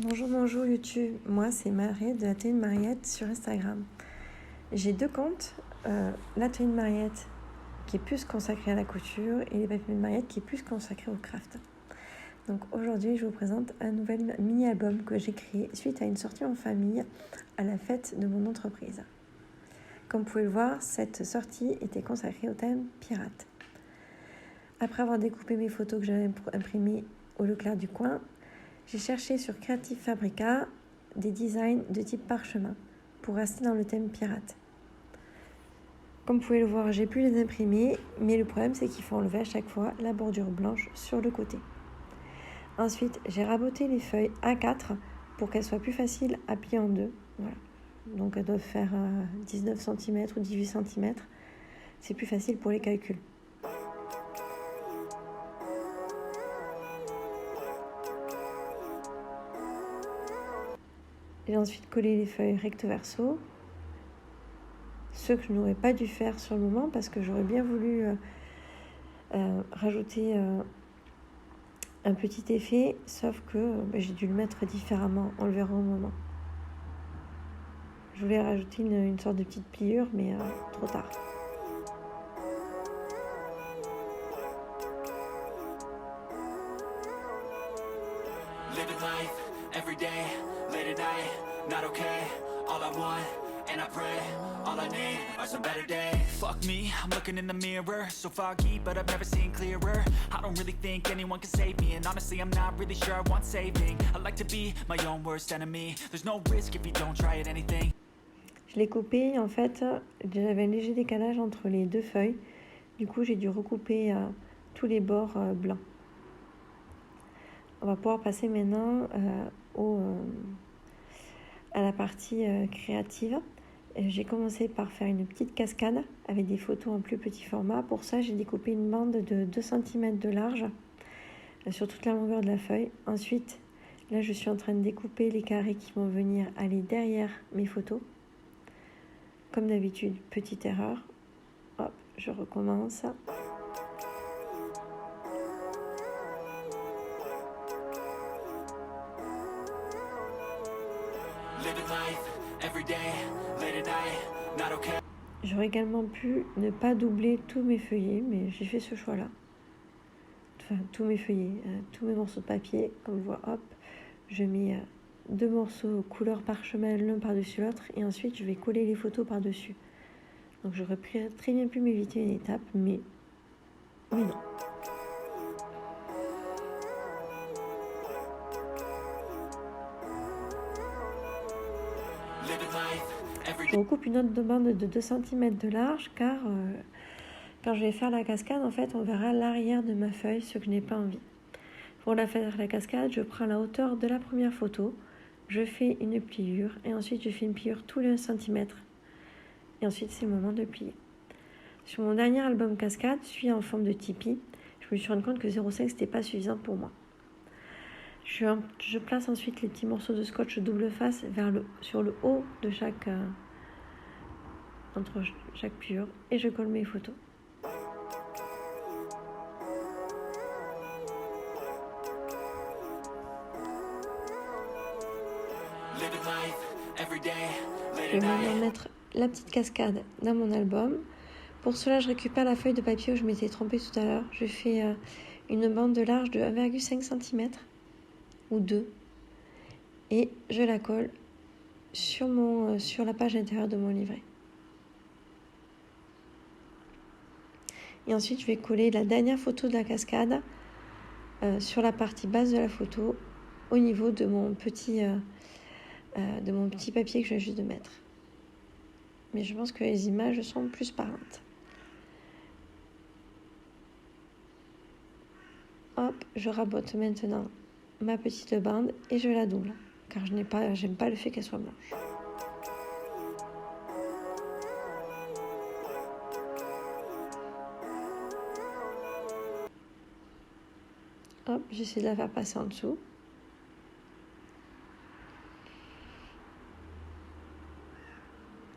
Bonjour YouTube, moi c'est Mariette de l'Atelier de Mariette sur Instagram. J'ai deux comptes, l'Atelier de Mariette qui est plus consacré à la couture et les papiers de Mariette qui est plus consacré au craft. Donc aujourd'hui je vous présente un nouvel mini-album que j'ai créé suite à une sortie en famille à la fête de mon entreprise. Comme vous pouvez le voir, cette sortie était consacrée au thème pirate. Après avoir découpé mes photos que j'avais imprimées au Leclerc du coin, j'ai cherché sur Creative Fabrica des designs de type parchemin pour rester dans le thème pirate. Comme vous pouvez le voir, j'ai pu les imprimer, mais le problème c'est qu'il faut enlever à chaque fois la bordure blanche sur le côté. Ensuite, j'ai raboté les feuilles A4 pour qu'elles soient plus faciles à plier en deux. Voilà. Donc elles doivent faire 19 cm ou 18 cm. C'est plus facile pour les calculs. J'ai ensuite collé les feuilles recto verso, ce que je n'aurais pas dû faire sur le moment parce que j'aurais bien voulu rajouter un petit effet, sauf que j'ai dû le mettre différemment, on le verra au moment. Je voulais rajouter une sorte de petite pliure, mais trop tard. Living life, every day, late at night, not okay, all I want, and I pray, all I need are some better days. Fuck me, I'm looking in the mirror, so foggy, but I've never seen clearer. I don't really think anyone can save me, and honestly I'm not really sure I want saving. I like to be my own worst enemy, there's no risk if you don't try at anything. Je l'ai coupé, en fait, j'avais un léger décalage entre les deux feuilles, du coup j'ai dû recouper tous les bords blancs. On va pouvoir passer maintenant à la partie créative. J'ai commencé par faire une petite cascade avec des photos en plus petit format. Pour ça, j'ai découpé une bande de 2 cm de large sur toute la longueur de la feuille. Ensuite, là, je suis en train de découper les carrés qui vont venir aller derrière mes photos. Comme d'habitude, petite erreur. Hop, je recommence. J'aurais également pu ne pas doubler tous mes feuillets, mais j'ai fait ce choix-là. Enfin, tous mes feuillets, tous mes morceaux de papier, comme vous voyez, hop, je mets deux morceaux couleur parchemin l'un par-dessus l'autre, et ensuite je vais coller les photos par-dessus. Donc j'aurais très bien pu m'éviter une étape, mais non. Je recoupe une autre bande de 2 cm de large car quand je vais faire la cascade, en fait, on verra l'arrière de ma feuille, ce que je n'ai pas envie. Pour la faire la cascade, je prends la hauteur de la première photo, je fais une pliure et ensuite je fais une pliure tous les 1 cm. Et ensuite, c'est le moment de plier. Sur mon dernier album cascade, celui en forme de tipi, je me suis rendu compte que 0,5 c'était pas suffisant pour moi. Je place ensuite les petits morceaux de scotch double face sur le haut de entre chaque pliure et je colle mes photos. Je vais maintenant mettre la petite cascade dans mon album. Pour cela, je récupère la feuille de papier où je m'étais trompée tout à l'heure. Je fais une bande de large de 1,5 cm ou 2 et je la colle sur la page intérieure de mon livret. Et ensuite, je vais coller la dernière photo de la cascade sur la partie basse de la photo au niveau de mon petit papier que je viens juste de mettre. Mais je pense que les images sont plus parlantes. Hop, je rabote maintenant ma petite bande et je la double car j'aime pas le fait qu'elle soit blanche. Hop, j'essaie de la faire passer en dessous.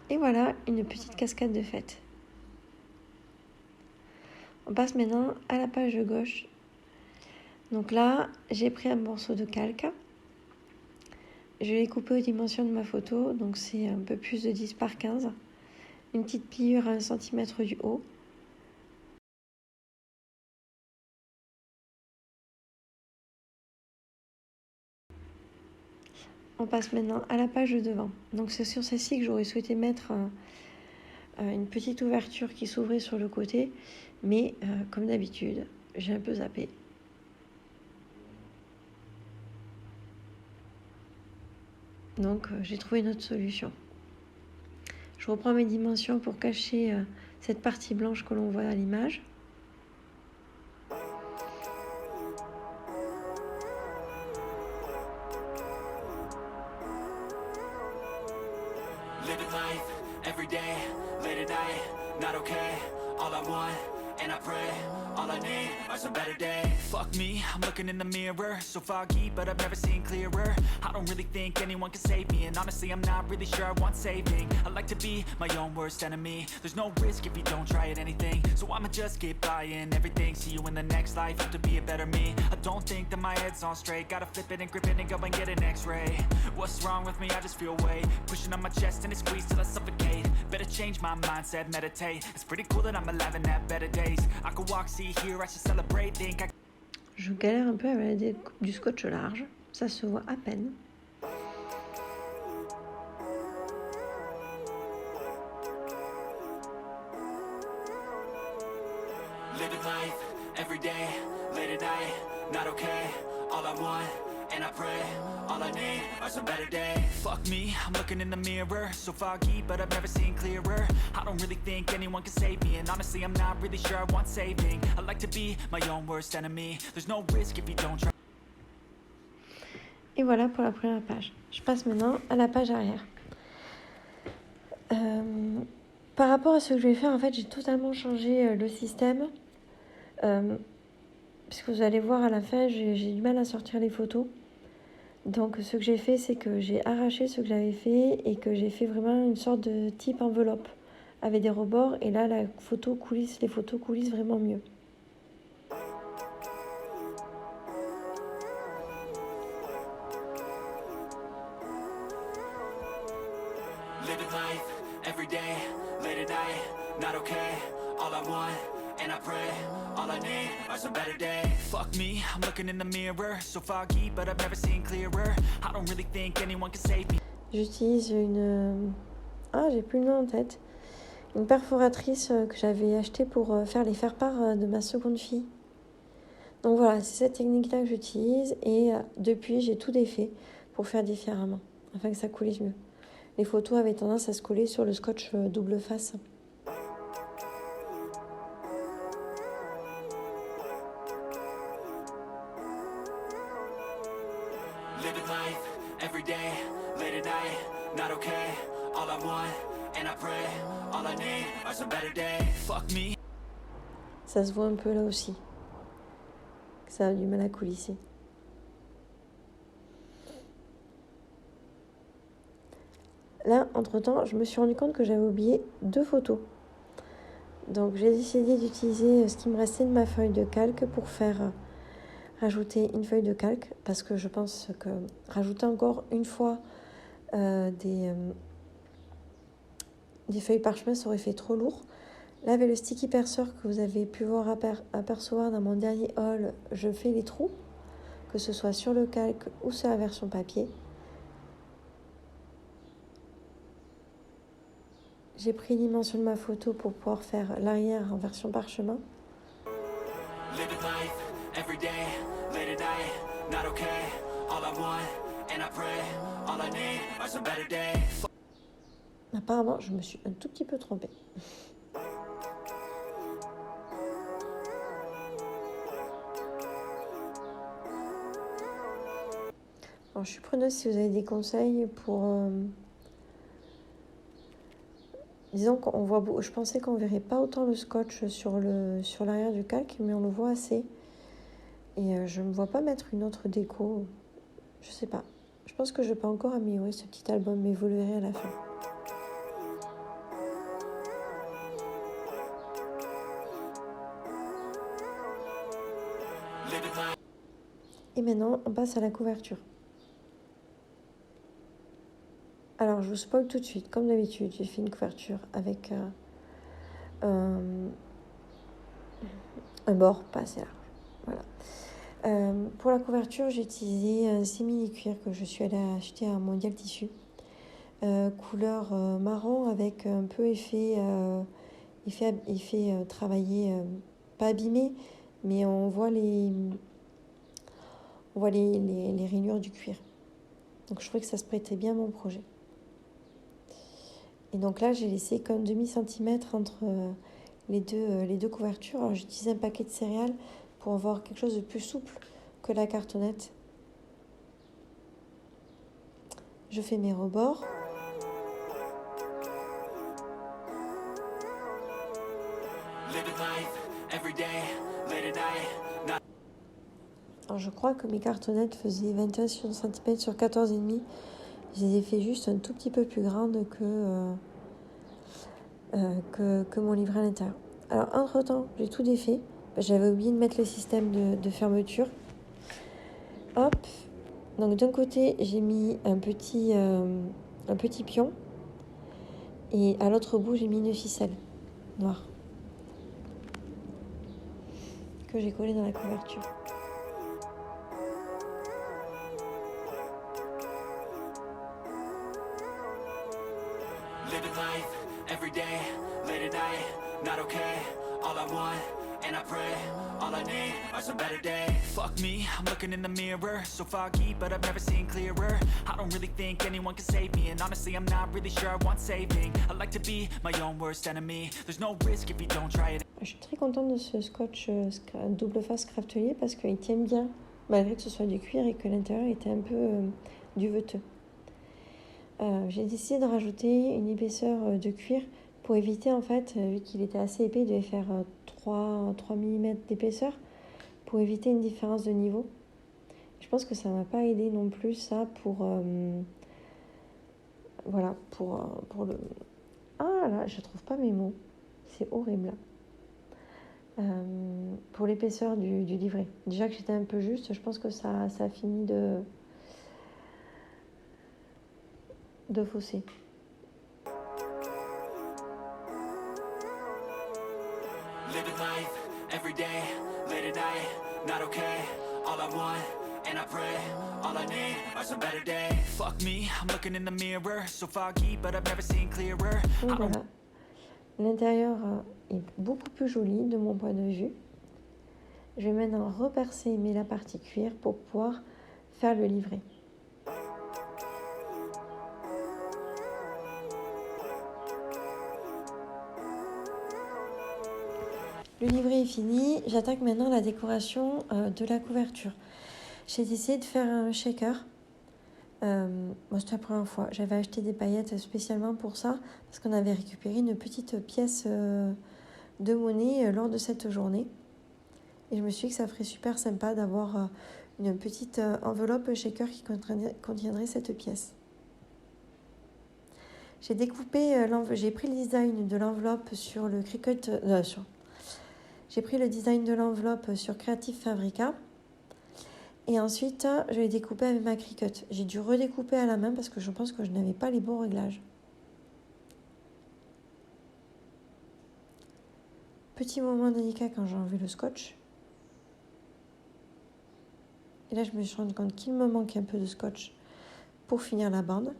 Et voilà, une petite cascade de fête. On passe maintenant à la page de gauche. Donc là, j'ai pris un morceau de calque Je l'ai coupé aux dimensions de ma photo, donc c'est un peu plus de 10 par 15. Une petite pliure à 1 cm du haut. On passe maintenant à la page de devant. Donc c'est sur celle-ci que j'aurais souhaité mettre une petite ouverture qui s'ouvrait sur le côté, mais comme d'habitude, j'ai un peu zappé. Donc j'ai trouvé une autre solution. Je reprends mes dimensions pour cacher cette partie blanche que l'on voit à l'image. Living life, every day, late at night, not okay. All I want, and I pray, all I need are some better days. Fuck me, I'm looking in the mirror, so foggy, but I've never seen clearer. I don't really think anyone can save me, and honestly I'm not really sure I want saving. I like to be my own worst enemy. There's no risk if you don't try at anything, so I'ma just keep buying everything. See you in the next life, have to be a better me. I don't think that my head's on straight, gotta flip it and grip it and go and get an x-ray. What's wrong with me? I just feel weight pushing on my chest and it squeezes till I suffocate. Better change my mindset, meditate. It's pretty cool that I'm alive and have better days. I could walk, see, hear, I should celebrate, think I... Je galère un peu avec du scotch large, ça se voit à peine. Living life, every day, late at night, not okay. All I want, and I pray, all I need are some better days. Fuck me, I'm looking in the mirror, so foggy, but I've never seen clearer. I don't really think anyone can save me, and honestly I'm not really sure I want saving. I like to be my own worst enemy. There's no risk if you don't try. Et voilà pour la première page. Je passe maintenant à la page arrière. Par rapport à ce que je vais faire, en fait, j'ai totalement changé le système. Puisque vous allez voir à la fin, j'ai du mal à sortir les photos. Donc ce que j'ai fait, c'est que j'ai arraché ce que j'avais fait et que j'ai fait vraiment une sorte de type enveloppe avec des rebords. Et là, les photos coulissent vraiment mieux. Living life, every day, late at night, not okay. All I want, and I pray, all I need are some better days. Fuck me, I'm looking in the mirror, so foggy, but I've never seen clearer. I don't really think anyone can save me. J'utilise une... Ah, j'ai plus le nom en tête. Une perforatrice que j'avais achetée pour faire les faire-part de ma seconde fille. Donc voilà, c'est cette technique-là que j'utilise et depuis, j'ai tout défait pour faire différemment, afin que ça coulisse mieux. Les photos avaient tendance à se coller sur le scotch double face. Living life, every day, late at night, not okay. All I want, and I pray, all I need are some better days. Fuck me. Ça se voit un peu là aussi. Ça a du mal à coulisser. Là, entre-temps, je me suis rendu compte que j'avais oublié 2 photos. Donc j'ai décidé d'utiliser ce qui me restait de ma feuille de calque pour faire rajouter une feuille de calque. Parce que je pense que rajouter encore une fois des feuilles parchemin, ça aurait fait trop lourd. Là, avec le sticky perceur que vous avez pu voir apercevoir dans mon dernier haul, je fais les trous, que ce soit sur le calque ou sur la version papier. J'ai pris une dimension de ma photo pour pouvoir faire l'arrière en version parchemin. Living life, every day, late at night, not okay. All I want, and I pray, all I need are some better days. Apparemment, je me suis un tout petit peu trompée. Alors, je suis preneuse si vous avez des conseils pour... Disons qu'on voit, je pensais qu'on verrait pas autant le scotch sur l'arrière du calque, mais on le voit assez. Et je ne me vois pas mettre une autre déco. Je sais pas. Je pense que je peux encore améliorer ce petit album, mais vous le verrez à la fin. Et maintenant, on passe à la couverture. Alors, je vous spoil tout de suite. Comme d'habitude, j'ai fait une couverture avec un bord pas assez large. Voilà. Pour la couverture, j'ai utilisé un simili-cuir que je suis allée acheter à Mondial Tissu. Couleur marron avec un peu effet travaillé, pas abîmé, mais on voit les rainures du cuir. Donc je trouvais que ça se prêtait bien à mon projet. Et donc là, j'ai laissé comme demi-centimètre entre les deux couvertures. Alors j'ai utilisé un paquet de céréales pour avoir quelque chose de plus souple que la cartonnette. Je fais mes rebords. Alors je crois que mes cartonnettes faisaient 21 cm sur 14,5. Je les ai fait juste un tout petit peu plus grandes que mon livret à l'intérieur. Alors entre temps, j'ai tout défait. J'avais oublié de mettre le système de fermeture. Hop. Donc d'un côté, j'ai mis un petit pion. Et à l'autre bout, j'ai mis une ficelle noire que j'ai collée dans la couverture. Living life, every day, late at night, not okay, all I want, and I pray, all I need are some better days. Fuck me, I'm looking in the mirror, so foggy, but I've never seen clearer. I don't really think anyone can save me, and honestly I'm not really sure I want saving. I like to be my own worst enemy, there's no risk if you don't try it. Je suis très contente de ce scotch double face craftelier parce qu'il tient bien, malgré que ce soit du cuir et que l'intérieur était un peu duveteux. J'ai décidé de rajouter une épaisseur de cuir pour éviter, en fait, vu qu'il était assez épais, il devait faire 3 mm d'épaisseur, pour éviter une différence de niveau. Je pense que ça ne m'a pas aidé non plus, ça, pour le... Ah là, je ne trouve pas mes mots. C'est horrible. Pour l'épaisseur du livret. Déjà que j'étais un peu juste, je pense que ça a fini de fausser. Living life, every day, late at night, not okay, all I want, and I pray, all I need are some better days. Fuck me, I'm looking in the mirror, so foggy, but I've never seen clearer. Donc voilà, l'intérieur est beaucoup plus joli de mon point de vue. Je vais maintenant repercer la partie cuir pour pouvoir faire le livret. Le livret est fini, j'attaque maintenant la décoration de la couverture. J'ai décidé de faire un shaker. C'était la première fois. J'avais acheté des paillettes spécialement pour ça, parce qu'on avait récupéré une petite pièce de monnaie lors de cette journée. Et je me suis dit que ça ferait super sympa d'avoir une petite enveloppe shaker qui contiendrait cette pièce. J'ai pris le design de l'enveloppe sur le Cricut... J'ai pris le design de l'enveloppe sur Creative Fabrica. Et ensuite, je l'ai découpé avec ma Cricut. J'ai dû redécouper à la main parce que je pense que je n'avais pas les bons réglages. Petit moment délicat quand j'ai enlevé le scotch. Et là, je me suis rendu compte qu'il me manquait un peu de scotch pour finir la bande.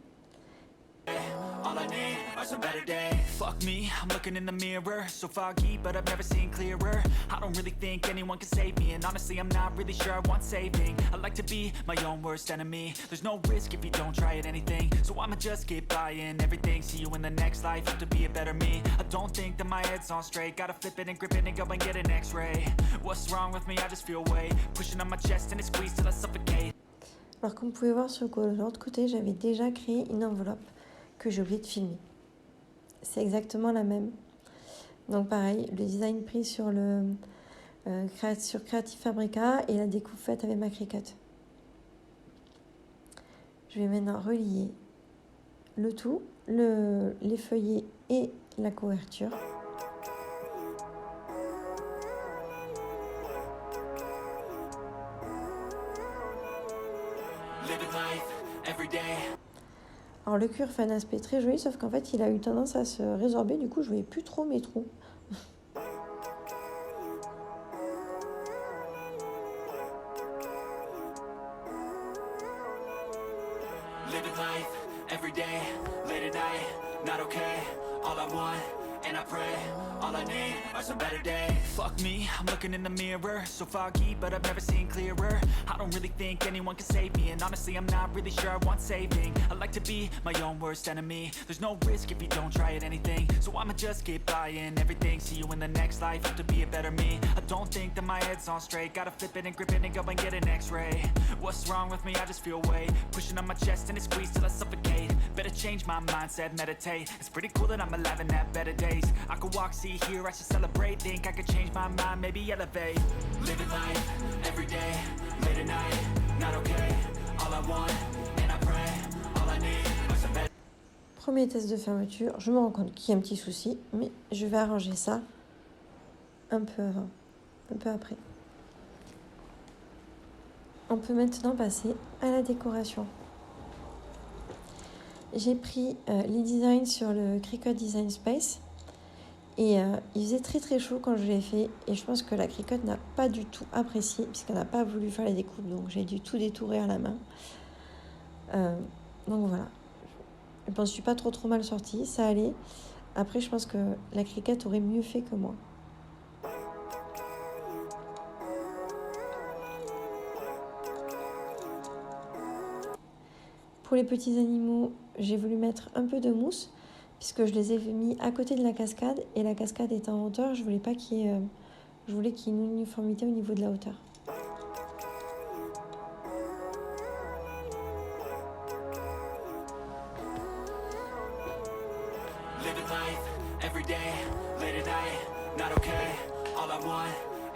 Some better day. Fuck me, I'm looking in the mirror, so foggy, but I've never seen clearer. I don't really think anyone can save me, and honestly I'm not really sure I want saving. I like to be my own worst enemy, there's no risk if you don't try at anything, so I'ma just keep buying everything. See you in the next life, have to be a better me. I don't think that my head's on straight, gotta flip it and grip it and go and get an x-ray. What's wrong with me, I just feel weight pushing on my chest and it squeezes till I suffocate. Alors comme vous pouvez voir sur l'autre côté, j'avais déjà créé une enveloppe que j'ai oublié de filmer. C'est exactement la même. Donc pareil, le design pris sur Creative Fabrica et la découpe faite avec ma Cricut. Je vais maintenant relier le tout, les feuillets et la couverture. Alors le cuir fait un aspect très joli, sauf qu'en fait il a eu tendance à se résorber, du coup je voyais plus trop mes trous. Living life, every day, late at night, not okay, all I want, and I pray, all I need are some better days. Fuck me, I'm looking in the mirror, so foggy, but I've never seen clearer. I don't really think anyone can save me, and honestly I'm not really sure I want saving. I like to be my own worst enemy, there's no risk if you don't try at anything. So I'ma just keep buying everything, see you in the next life, have to be a better me. I don't think that my head's on straight, gotta flip it and grip it and go and get an x-ray. What's wrong with me, I just feel weight pushing on my chest and it squeezes till I suffocate. Better change my mindset, meditate. It's pretty cool that I'm alive and have better days. I could walk, see, hear, I should celebrate. Think I could change my mind, maybe elevate. Living life, every day, late at night, not okay. All I want, and I pray, all I need are some better. Premier test de fermeture, je me rends compte qu'il y a un petit souci, mais je vais arranger ça un peu après. On peut maintenant passer à la décoration. J'ai pris les designs sur le Cricut Design Space et il faisait très très chaud quand je l'ai fait et je pense que la Cricut n'a pas du tout apprécié puisqu'elle n'a pas voulu faire les découpes, donc j'ai dû tout détourer à la main. Donc voilà, je pense que je suis pas trop mal sortie, ça allait. Après je pense que la Cricut aurait mieux fait que moi. Pour les petits animaux, j'ai voulu mettre un peu de mousse puisque je les ai mis à côté de la cascade et la cascade est en hauteur. Je voulais qu'il y ait une uniformité au niveau de la hauteur. Living life, every day, late at night, not okay. All I want,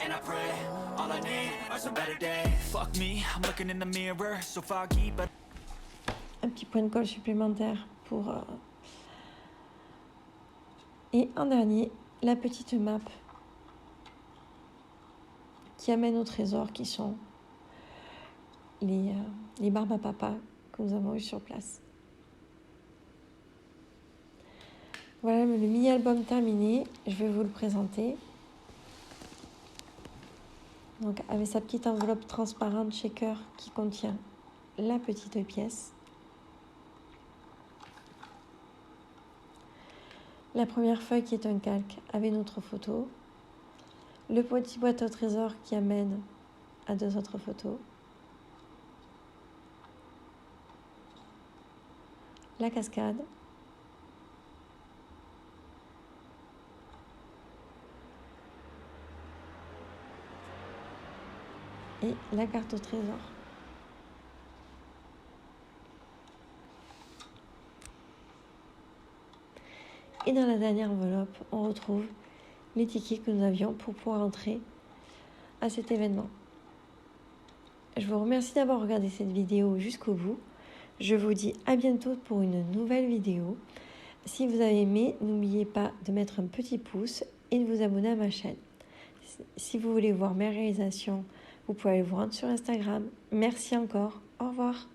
and I pray, all I need are some better days. Fuck me, I'm looking in the mirror, so foggy, but Un petit point de colle supplémentaire pour... Et en dernier, la petite map qui amène au trésor qui sont les barbes à papa que nous avons eu sur place. Voilà le mini-album terminé, je vais vous le présenter. Donc avec sa petite enveloppe transparente shaker qui contient la petite pièce. La première feuille qui est un calque avec notre photo. Le petit boîte au trésor qui amène à 2 autres photos. La cascade. Et la carte au trésor. Et dans la dernière enveloppe, on retrouve les tickets que nous avions pour pouvoir entrer à cet événement. Je vous remercie d'avoir regardé cette vidéo jusqu'au bout. Je vous dis à bientôt pour une nouvelle vidéo. Si vous avez aimé, n'oubliez pas de mettre un petit pouce et de vous abonner à ma chaîne. Si vous voulez voir mes réalisations, vous pouvez aller vous rendre sur Instagram. Merci encore. Au revoir.